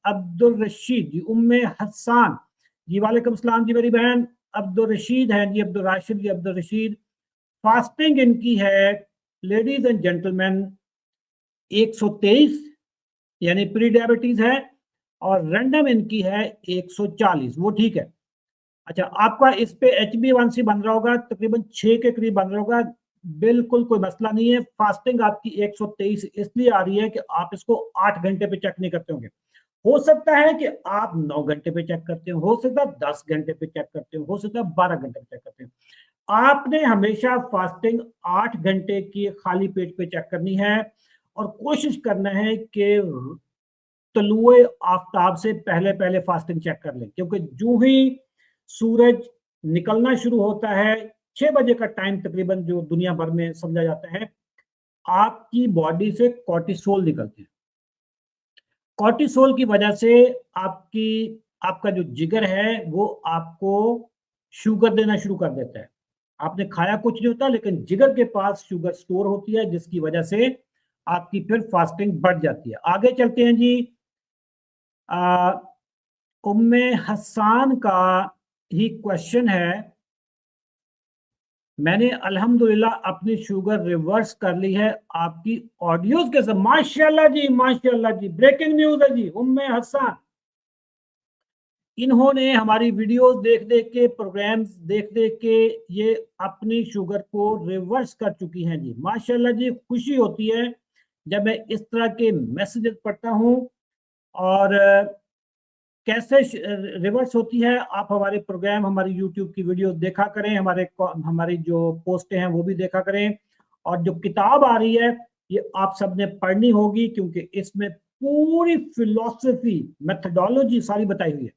अब्दुल रशीद जी, उम्मे हसन जी, वालेकुम सलाम जी मेरी बहन। अब्दुल रशीद हैं जी, अब्दुल राशिद जी, अब्दुल रशीद। फास्टिंग इनकी है लेडीज एंड जेंटलमैन 123, यानी प्री डायबिटीज है, और रैंडम इनकी है 140, वो ठीक है। अच्छा, आपका इस पे HbA1c बन रहा होगा, तकरीबन 6 के करीब बन रहा होगा, बिल्कुल कोई मसला नहीं है। फास्टिंग आपकी 123 इसलिए आ रही है कि आप इसको 8 घंटे पे चेक नहीं करते होंगे। हो सकता है कि आप 9 घंटे पे चेक करते हो सकता है 10 घंटे पे चेक करते हो सकता है 12 घंटे पे चेक करते हो। आपने हमेशा फास्टिंग 8 घंटे की खाली पेट पे चेक करनी है, और कोशिश करना है कि तलुए आफ्ताब से पहले पहले फास्टिंग चेक कर लें, क्योंकि जो ही सूरज निकलना शुरू होता है, 6 बजे का टाइम तकरीबन जो दुनिया भर में समझा जाता है, आपकी बॉडी से कॉर्टिसोल निकलते हैं। कॉर्टिसोल की वजह से आपका जो जिगर है वो आपको शुगर देना शुरू कर देता है। आपने खाया कुछ नहीं होता, लेकिन जिगर के पास शुगर स्टोर होती है, जिसकी वजह से आपकी फिर फास्टिंग बढ़ जाती है। आगे चलते हैं जी। उम्मे हसान का ही क्वेश्चन है, मैंने अल्हम्दुलिल्लाह अपनी शुगर रिवर्स कर ली है आपकी ऑडियोज के साथ। माशाल्लाह जी, माशाल्लाह जी, ब्रेकिंग न्यूज है जी। उम्मे हसान, इन्होंने हमारी वीडियोस देख देख के, प्रोग्राम्स देख देख के ये अपनी शुगर को रिवर्स कर चुकी हैं जी। माशाल्लाह जी, खुशी होती है जब मैं इस तरह के मैसेजेस पढ़ता हूँ। और कैसे रिवर्स होती है, आप हमारे प्रोग्राम, हमारी यूट्यूब की वीडियोस देखा करें, हमारी जो पोस्टें हैं वो भी देखा करें, और जो किताब आ रही है ये आप सबने पढ़नी होगी, क्योंकि इसमें पूरी फिलॉसफी, मेथडोलॉजी सारी बताई हुई है।